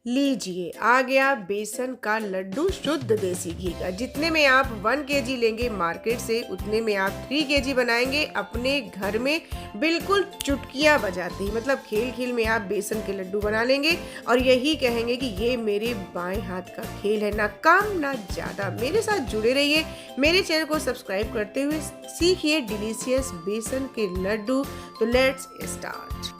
लीजिए आ गया बेसन का लड्डू शुद्ध देसी घी का। जितने में आप 1 केजी लेंगे मार्केट से, उतने में आप 3 केजी बनाएंगे अपने घर में बिल्कुल चुटकियां बजाते ही। मतलब खेल खेल में आप बेसन के लड्डू बना लेंगे और यही कहेंगे कि ये मेरे बाएं हाथ का खेल है, ना कम ना ज्यादा। मेरे साथ जुड़े रहिए, मेरे चैनल को सब्सक्राइब करते हुए सीखिए डिलीशियस बेसन के लड्डू। तो लेट्स स्टार्ट।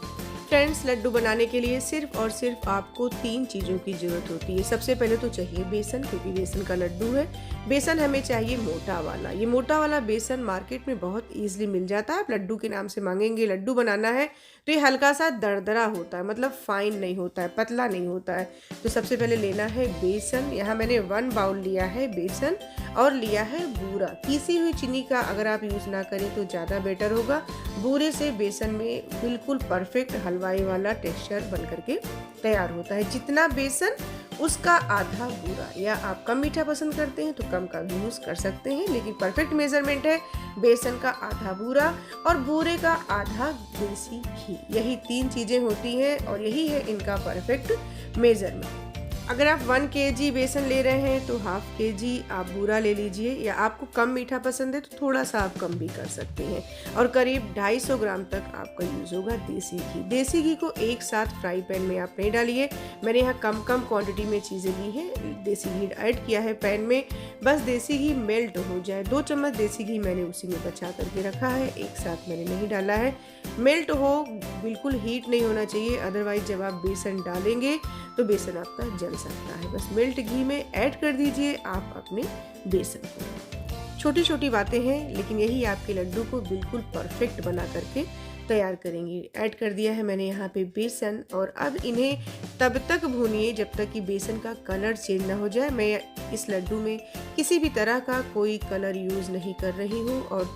फ्रेंड्स, लड्डू बनाने के लिए सिर्फ और सिर्फ आपको 3 चीज़ों की ज़रूरत होती है। सबसे पहले तो चाहिए बेसन, क्योंकि बेसन का लड्डू है। बेसन हमें चाहिए मोटा वाला। ये मोटा वाला बेसन मार्केट में बहुत ईजिली मिल जाता है। आप लड्डू के नाम से मांगेंगे, लड्डू बनाना है तो ये हल्का सा दरदरा होता है, मतलब फाइन नहीं होता है, पतला नहीं होता है। तो सबसे पहले लेना है बेसन। यहाँ मैंने 1 बाउल लिया है बेसन और लिया है बूरा। पीसी हुई चीनी का अगर आप यूज़ ना करें तो ज़्यादा बेटर होगा। बूरे से बेसन में बिल्कुल परफेक्ट हलवाई वाला टेक्सचर बन करके तैयार होता है। जितना बेसन उसका आधा बूरा, या आप कम मीठा पसंद करते हैं तो कम का भी यूज़ कर सकते हैं, लेकिन परफेक्ट मेजरमेंट है बेसन का आधा बूरा और बूरे का आधा देसी घी। यही 3 चीज़ें होती हैं और यही है इनका परफेक्ट मेजरमेंट। अगर आप 1 केजी बेसन ले रहे हैं तो ½ केजी आप बूरा ले लीजिए, या आपको कम मीठा पसंद है तो थोड़ा सा आप कम भी कर सकते हैं। और करीब 250 ग्राम तक आपका यूज़ होगा देसी घी। देसी घी को एक साथ फ्राई पैन में आप नहीं डालिए। मैंने यहाँ कम क्वांटिटी में चीज़ें ली हैं, देसी घी ऐड किया है पैन में। बस देसी घी मेल्ट हो जाए। 2 चम्मच देसी घी मैंने उसी में बचा करके रखा है, एक साथ मैंने नहीं डाला है। मेल्ट हो, बिल्कुल हीट नहीं होना चाहिए, अदरवाइज जब आप बेसन डालेंगे तो बेसन आपका जल सकता है। बस मेल्ट घी में ऐड कर दीजिए आप अपने बेसन को। छोटी छोटी बातें हैं, लेकिन यही आपके लड्डू को बिल्कुल परफेक्ट बना करके तैयार करेंगी। ऐड कर दिया है मैंने यहाँ पे बेसन, और अब इन्हें तब तक भूनिए जब तक कि बेसन का कलर चेंज ना हो जाए। मैं इस लड्डू में किसी भी तरह का कोई कलर यूज़ नहीं कर रही हूँ, और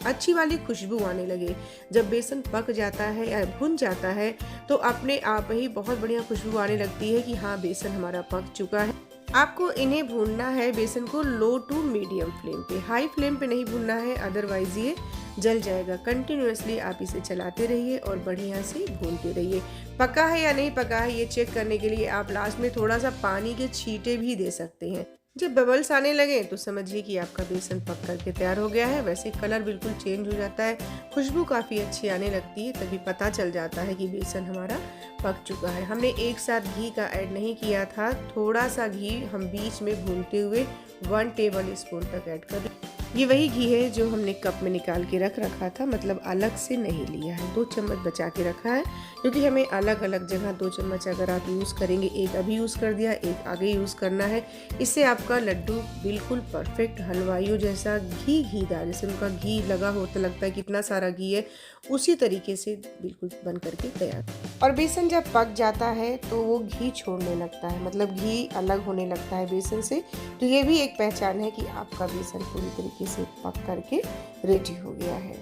अच्छी वाली खुशबू आने लगे। जब बेसन पक जाता है या भुन जाता है तो अपने आप ही बहुत बढ़िया खुशबू आने लगती है कि हाँ, बेसन हमारा पक चुका है। आपको इन्हें भूनना है बेसन को लो टू मीडियम फ्लेम पे, हाई फ्लेम पे नहीं भूनना है, अदरवाइज ये जल जाएगा। कंटिन्यूअसली आप इसे चलाते रहिए और बढ़िया से भूनते रहिए। पका है या नहीं पका है ये चेक करने के लिए आप लास्ट में थोड़ा सा पानी के छींटे भी दे सकते हैं। जब बबल्स आने लगे तो समझिए कि आपका बेसन पक करके तैयार हो गया है। वैसे कलर बिल्कुल चेंज हो जाता है, खुशबू काफ़ी अच्छी आने लगती है, तभी पता चल जाता है कि बेसन हमारा पक चुका है। हमने एक साथ घी का ऐड नहीं किया था, थोड़ा सा घी हम बीच में भूनते हुए 1 टेबल स्पून तक ऐड कर। ये वही घी है जो हमने कप में निकाल के रखा था, मतलब अलग से नहीं लिया है। 2 चम्मच बचा के रखा है, क्योंकि हमें अलग अलग जगह 2 चम्मच अगर आप यूज़ करेंगे, एक अभी यूज़ कर दिया, एक आगे यूज़ करना है। इससे आपका लड्डू बिल्कुल परफेक्ट हलवाइयों जैसा घीदार, जैसे उनका घी लगा हो तो लगता है कितना सारा घी है, उसी तरीके से बिल्कुल बन करके तैयार। और बेसन जब पक जाता है तो वो घी छोड़ने लगता है, मतलब घी अलग होने लगता है बेसन से। तो ये भी एक पहचान है कि आपका बेसन पूरी तरीके से पक करके रेडी हो गया है।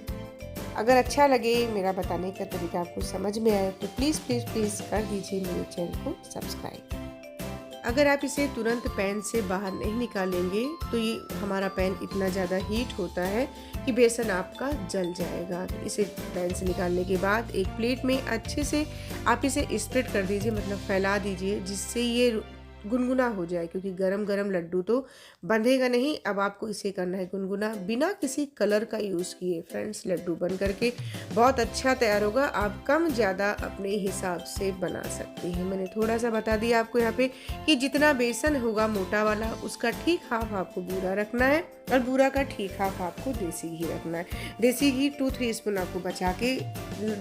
अगर अच्छा लगे, मेरा बताने का तरीका आपको समझ में आए, तो प्लीज़ प्लीज़ प्लीज़ कर दीजिए मेरे चैनल को सब्सक्राइब। अगर आप इसे तुरंत पैन से बाहर नहीं निकालेंगे तो ये हमारा पैन इतना ज़्यादा हीट होता है कि बेसन आपका जल जाएगा। तो इसे पैन से निकालने के बाद एक प्लेट में अच्छे से आप इसे स्प्रेड कर दीजिए, मतलब फैला दीजिए, जिससे ये गुनगुना हो जाए, क्योंकि गरम गरम लड्डू तो बंधेगा नहीं। अब आपको इसे करना है गुनगुना, बिना किसी कलर का यूज़ किए। फ्रेंड्स, लड्डू बन करके बहुत अच्छा तैयार होगा। आप कम ज़्यादा अपने हिसाब से बना सकते हैं। मैंने थोड़ा सा बता दिया आपको यहाँ पे कि जितना बेसन होगा मोटा वाला, उसका ठीक हाफ आपको बूरा रखना है, और बूरा का ठीक हाफ आपको देसी घी रखना है। देसी घी 2-3 स्पून आपको बचा के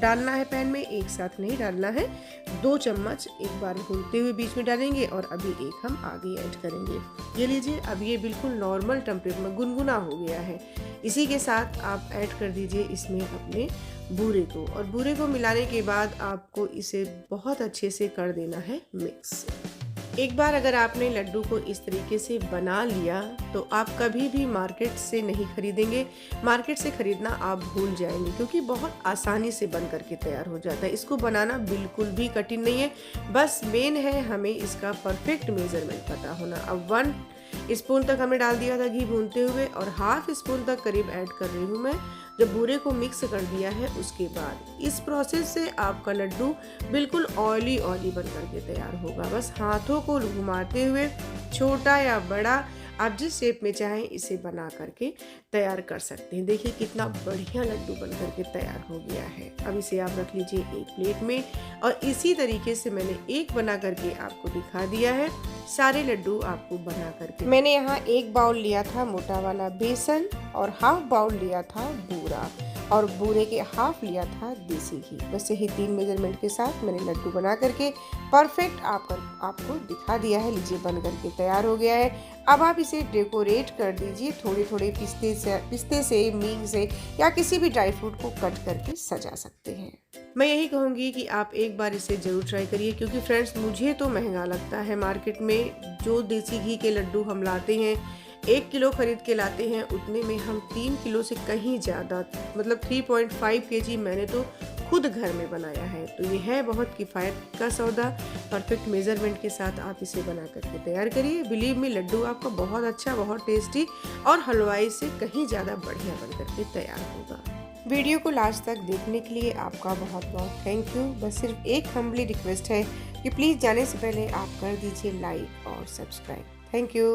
डालना है पैन में, एक साथ नहीं डालना है। 2 चम्मच एक बार भूनते हुए बीच में डालेंगे, और अभी एक हम आगे ऐड करेंगे। ये लीजिए, अब ये बिल्कुल नॉर्मल टेम्परेचर में गुनगुना हो गया है। इसी के साथ आप ऐड कर दीजिए इसमें अपने बूरे को, और बूरे को मिलाने के बाद आपको इसे बहुत अच्छे से कर देना है मिक्स। एक बार अगर आपने लड्डू को इस तरीके से बना लिया तो आप कभी भी मार्केट से नहीं खरीदेंगे। मार्केट से खरीदना आप भूल जाएंगे, क्योंकि बहुत आसानी से बन करके तैयार हो जाता है। इसको बनाना बिल्कुल भी कठिन नहीं है, बस मेन है हमें इसका परफेक्ट मेजरमेंट पता होना। अब 1 स्पून तक हमने डाल दिया था घी भूनते हुए और हाफ स्पून तक करीब ऐड कर रही हूँ मैं। जब बूरे को मिक्स कर दिया है उसके बाद इस प्रोसेस से आपका लड्डू बिल्कुल ऑयली ऑयली बन करके तैयार होगा। बस हाथों को घुमाते हुए छोटा या बड़ा आप जिस शेप में चाहें इसे बना करके तैयार कर सकते हैं। देखिए कितना बढ़िया लड्डू बन करके तैयार हो गया है। अब इसे आप रख लीजिए एक प्लेट में और इसी तरीके से मैंने एक बना करके आपको दिखा दिया है। सारे लड्डू आपको बना करके मैंने यहाँ 1 बाउल लिया था मोटा वाला बेसन और हाफ बाउल लिया था बूरा और बूरे के हाफ लिया था देसी घी। बस यही 3 मेजरमेंट के साथ मैंने लड्डू बना करके परफेक्ट आपको दिखा दिया है। लीजिए बन करके तैयार हो गया है। अब आप इसे डेकोरेट कर दीजिए थोड़े थोड़े पिस्ते से मींग से या किसी भी ड्राई फ्रूट को कट करके सजा सकते हैं। मैं यही कहूँगी कि आप एक बार इसे ज़रूर ट्राई करिए क्योंकि फ्रेंड्स मुझे तो महंगा लगता है। मार्केट में जो देसी घी के लड्डू हम लाते हैं 1 किलो खरीद के लाते हैं उतने में हम 3 किलो से कहीं ज़्यादा मतलब 3.5 kg मैंने तो खुद घर में बनाया है। तो ये है बहुत किफ़ायत का सौदा। परफेक्ट मेज़रमेंट के साथ आप इसे बना करके तैयार करिए। बिलीव मी लड्डू आपका बहुत अच्छा, बहुत टेस्टी और हलवाई से कहीं ज़्यादा बढ़िया बन करके तैयार होगा। वीडियो को लास्ट तक देखने के लिए आपका बहुत बहुत थैंक यू। बस सिर्फ एक हम्बली रिक्वेस्ट है कि प्लीज़ जाने से पहले आप कर दीजिए लाइक और सब्सक्राइब। Thank you.